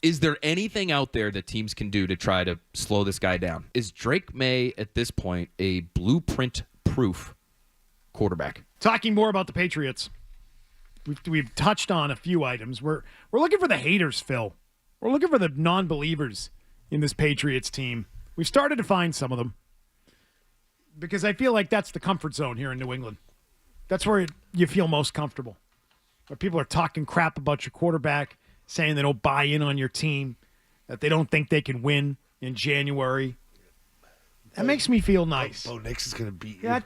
Is there anything out there that teams can do to try to slow this guy down? Is Drake Maye at this point a blueprint-proof quarterback? Talking more about the Patriots, we've touched on a few items. We're looking for the haters, Phil. We're looking for the non-believers in this Patriots team. We've started to find some of them because I feel like that's the comfort zone here in New England. That's where you feel most comfortable. Where people are talking crap about your quarterback, saying they don't buy in on your team, that they don't think they can win in January. That makes me feel nice. Bo Nix is going to beat you. That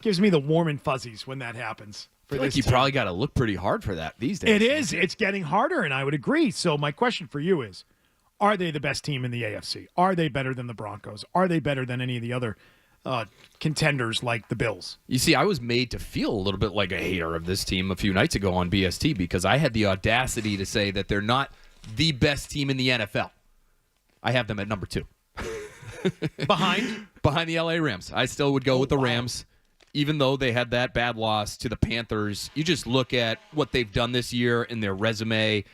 gives me the warm and fuzzies when that happens. I feel like you probably got to look pretty hard for that these days. It is. It's getting harder, and I would agree. So my question for you is, are they the best team in the AFC? Are they better than the Broncos? Are they better than any of the other contenders like the Bills? You see, I was made to feel a little bit like a hater of this team a few nights ago on BST because I had the audacity to say that they're not the best team in the NFL. I have them at number 2. Behind the LA Rams. I still would go with the Rams, even though they had that bad loss to the Panthers. You just look at what they've done this year in their resume.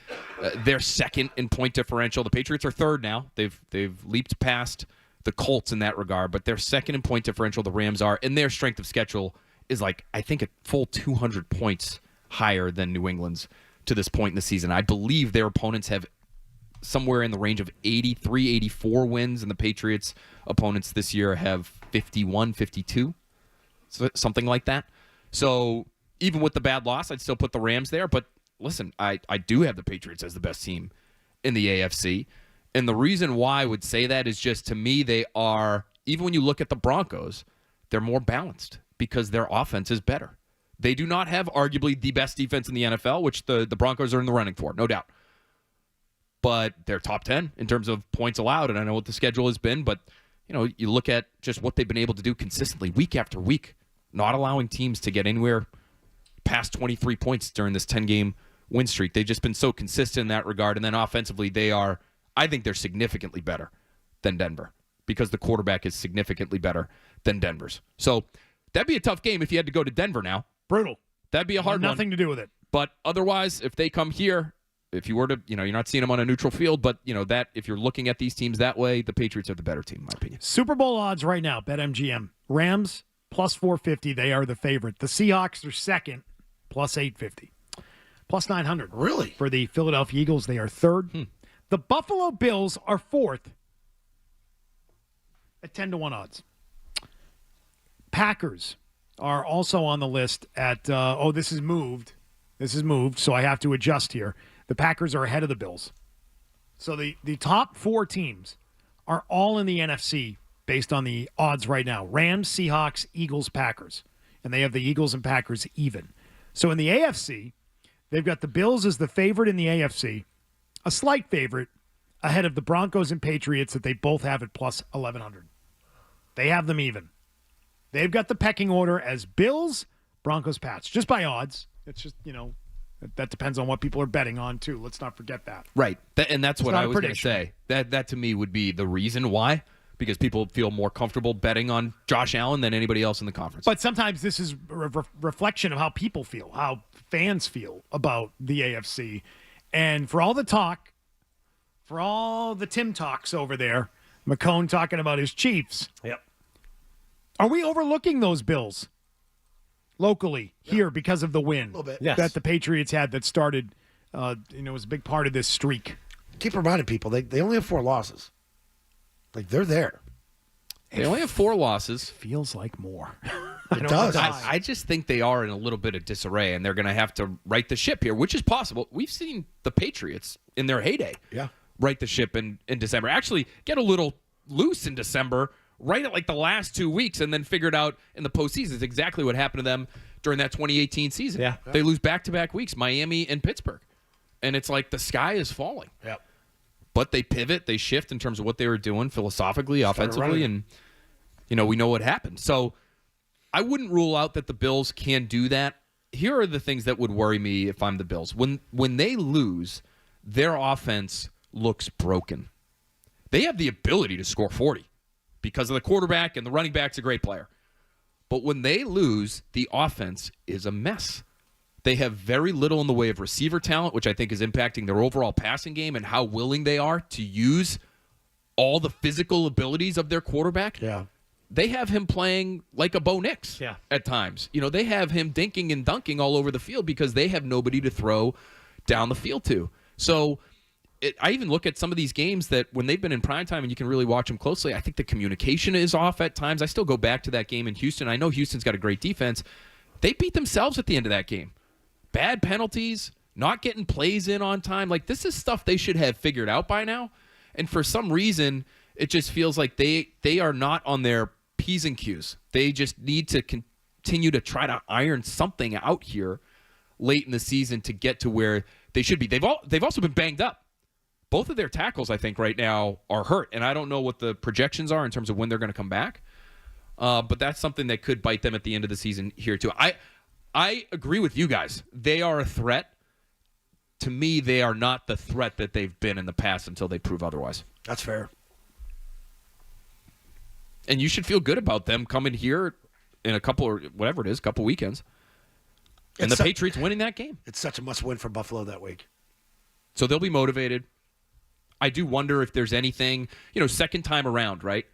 They're second in point differential. The Patriots are third now. They've leaped past the Colts in that regard, but they're second in point differential. The Rams are, and their strength of schedule is like, I think, a full 200 points higher than New England's to this point in the season. I believe their opponents have somewhere in the range of 83, 84 wins, and the Patriots' opponents this year have 51, 52, something like that. So even with the bad loss, I'd still put the Rams there. But listen, I do have the Patriots as the best team in the AFC. And the reason why I would say that is just, to me, they are, even when you look at the Broncos, they're more balanced because their offense is better. They do not have arguably the best defense in the NFL, which the Broncos are in the running for, no doubt. But they're top 10 in terms of points allowed, and I know what the schedule has been, but you look at just what they've been able to do consistently week after week, not allowing teams to get anywhere past 23 points during this 10-game win streak. They've just been so consistent in that regard, and then offensively I think they're significantly better than Denver because the quarterback is significantly better than Denver's. So that'd be a tough game if you had to go to Denver now. Brutal. That'd be a hard one. Nothing to do with it. But otherwise, if they come here, if you were to, you're not seeing them on a neutral field, but, that if you're looking at these teams that way, the Patriots are the better team, in my opinion. Super Bowl odds right now, BetMGM. Rams, plus 450. They are the favorite. The Seahawks are second, plus 850. Plus 900. Really? For the Philadelphia Eagles, they are third. The Buffalo Bills are fourth at 10-1 odds. Packers are also on the list at, this is moved. This is moved, so I have to adjust here. The Packers are ahead of the Bills. So the top 4 teams are all in the NFC based on the odds right now. Rams, Seahawks, Eagles, Packers. And they have the Eagles and Packers even. So in the AFC, they've got the Bills as the favorite in the AFC, a slight favorite ahead of the Broncos and Patriots that they both have at plus 1,100. They have them even. They've got the pecking order as Bills, Broncos, Pats, just by odds. It's just, that depends on what people are betting on, too. Let's not forget that. Right. And that's what I was going to say. That, to me, would be the reason why, because people feel more comfortable betting on Josh Allen than anybody else in the conference. But sometimes this is a reflection of how people feel, how fans feel about the AFC. And for all the talk, for all the Tim talks over there, McCone talking about his Chiefs. Yep. Are we overlooking those Bills locally here because of the win that the Patriots had that started, was a big part of this streak? Keep reminding people, they only have 4 losses. Like, they're there. They only have 4 losses. Feels like more. It does. I just think they are in a little bit of disarray, and they're going to have to right the ship here, which is possible. We've seen the Patriots in their heyday right the ship in December. Actually, get a little loose in December, right at like the last 2 weeks, and then figured out in the postseason is exactly what happened to them during that 2018 season. Yeah. They lose back-to-back weeks, Miami and Pittsburgh. And it's like the sky is falling. Yep. But they pivot, they shift in terms of what they were doing philosophically, offensively, and we know what happened. So I wouldn't rule out that the Bills can do that. Here are the things that would worry me if I'm the Bills. When they lose, their offense looks broken. They have the ability to score 40 because of the quarterback, and the running back's a great player. But when they lose, the offense is a mess. They have very little in the way of receiver talent, which I think is impacting their overall passing game and how willing they are to use all the physical abilities of their quarterback. Yeah. They have him playing like a Bo Nix at times. They have him dinking and dunking all over the field because they have nobody to throw down the field to. So I even look at some of these games that when they've been in primetime and you can really watch them closely, I think the communication is off at times. I still go back to that game in Houston. I know Houston's got a great defense. They beat themselves at the end of that game. Bad penalties, not getting plays in on time. Like, this is stuff they should have figured out by now. And for some reason, it just feels like they are not on their P's and Q's. They just need to continue to try to iron something out here late in the season to get to where they should be. They've also been banged up. Both of their tackles, I think, right now are hurt. And I don't know what the projections are in terms of when they're going to come back. But that's something that could bite them at the end of the season here, too. I agree with you guys. They are a threat. To me, they are not the threat that they've been in the past until they prove otherwise. That's fair. And you should feel good about them coming here in a couple weekends. And the Patriots winning that game. It's such a must-win for Buffalo that week. So they'll be motivated. I do wonder if there's anything, second time around, right?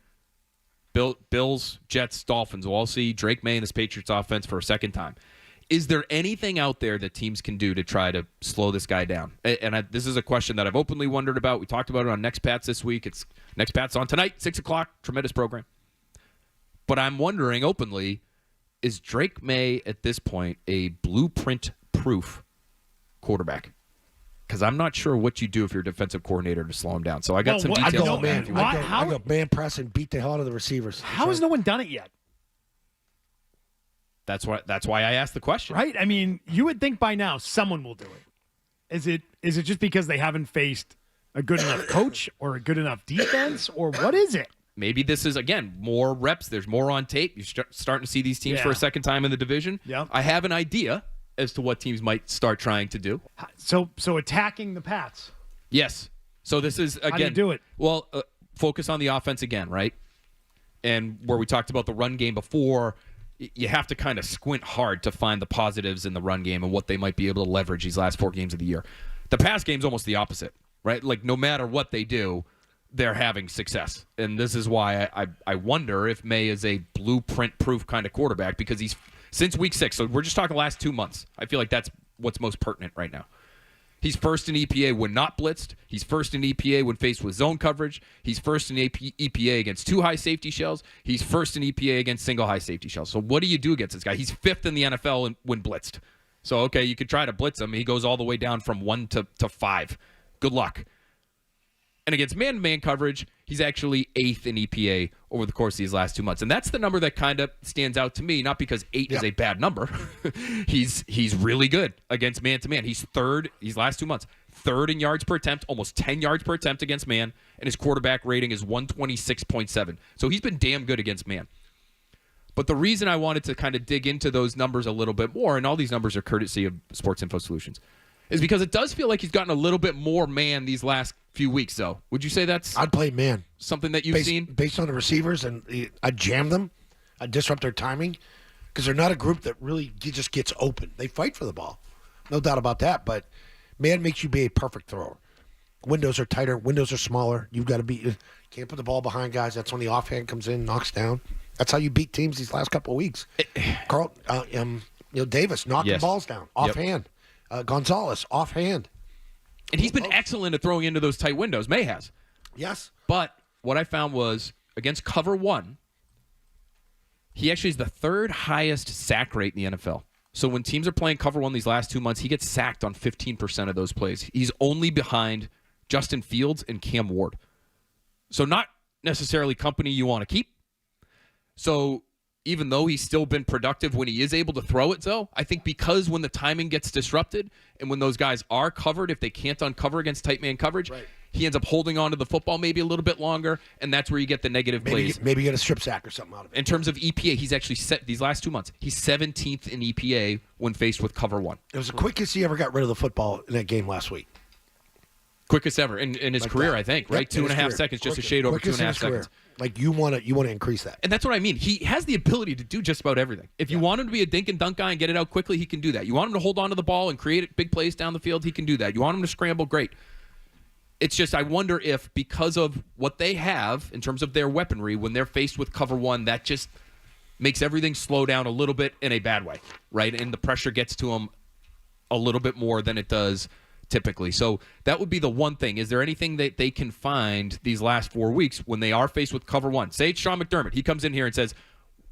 Bills, Jets, Dolphins. We'll all see Drake Maye and this Patriots offense for a second time. Is there anything out there that teams can do to try to slow this guy down? And this is a question that I've openly wondered about. We talked about it on Next Pats this week. It's Next Pats on tonight, 6 o'clock. Tremendous program. But I'm wondering openly, is Drake Maye at this point a blueprint-proof quarterback? Because I'm not sure what you do if you're a defensive coordinator to slow him down. So I got some details on that. I go man press and beat the hell out of the receivers. How has no one done it yet? That's why I asked the question. Right? I mean, you would think by now someone will do it. Is it just because they haven't faced a good enough coach or a good enough defense, or what is it? Maybe this is, again, more reps. There's more on tape. You're starting to see these teams for a second time in the division. Yep. I have an idea as to what teams might start trying to do. So attacking the Pats. Yes. So this is, again. How do you do it? Well, focus on the offense again, right? And where we talked about the run game before, you have to kind of squint hard to find the positives in the run game and what they might be able to leverage these last 4 games of the year. The pass game's almost the opposite, right? Like, no matter what they do, they're having success. And this is why I wonder if Maye is a blueprint-proof kind of quarterback, because he's since week 6. So we're just talking the last 2 months. I feel like that's what's most pertinent right now. He's first in EPA when not blitzed. He's first in EPA when faced with zone coverage. He's first in EPA against 2 high safety shells. He's first in EPA against single high safety shells. So what do you do against this guy? He's 5th in the NFL when blitzed. So, okay, you could try to blitz him. He goes all the way down from 1 to 5. Good luck. And against man-to-man coverage, he's actually 8th in EPA over the course of these last 2 months. And that's the number that kind of stands out to me, not because 8 is a bad number. He's really good against man-to-man. He's 3rd, these last 2 months, 3rd in yards per attempt, almost 10 yards per attempt against man, and his quarterback rating is 126.7. So he's been damn good against man. But the reason I wanted to kind of dig into those numbers a little bit more, and all these numbers are courtesy of Sports Info Solutions, is because it does feel like he's gotten a little bit more man these last few weeks, though. Would you say that's I'd play man. Something that you've seen? Based on the receivers, and I'd jam them. I'd disrupt their timing, because they're not a group that really just gets open. They fight for the ball. No doubt about that, but man makes you be a perfect thrower. Windows are tighter. Windows are smaller. You've got to be can't put the ball behind guys. That's when the offhand comes in, knocks down. That's how you beat teams these last couple of weeks. Carl, Davis knocking balls down, offhand. Gonzalez, offhand. And he's been excellent at throwing into those tight windows. Maye has. Yes. But what I found was, against cover 1, he actually is the 3rd highest sack rate in the NFL. So when teams are playing cover 1 these last 2 months, he gets sacked on 15% of those plays. He's only behind Justin Fields and Cam Ward. So not necessarily company you want to keep. So even though he's still been productive when he is able to throw it, though, I think because when the timing gets disrupted and when those guys are covered, if they can't uncover against tight man coverage, he ends up holding on to the football maybe a little bit longer, and that's where you get the negative plays. Maybe you get a strip sack or something out of it. In terms of EPA, he's actually set these last 2 months. He's 17th in EPA when faced with cover 1. It was the quickest he ever got rid of the football in that game last week. Quickest ever in his Like career, that. I think, Yep, right? in 2.5 his seconds, just a career. shade over Quickest in 2.5 his career. seconds. Like you want to increase that. And that's what I mean. He has the ability to do just about everything. If you want him to be a dink and dunk guy and get it out quickly, he can do that. You want him to hold on to the ball and create big plays down the field, he can do that. You want him to scramble, great. It's just I wonder if because of what they have in terms of their weaponry, when they're faced with cover one, that just makes everything slow down a little bit in a bad way, right? And the pressure gets to them a little bit more than it does typically. So that would be the one thing. Is there anything that they can find these last 4 weeks when they are faced with cover one? Say it's Sean McDermott. He comes in here and says,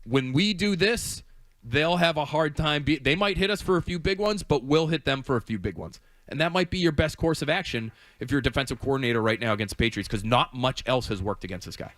when we do this, they'll have a hard time. They might hit us for a few big ones, but we'll hit them for a few big ones. And that might be your best course of action if you're a defensive coordinator right now against the Patriots, because not much else has worked against this guy.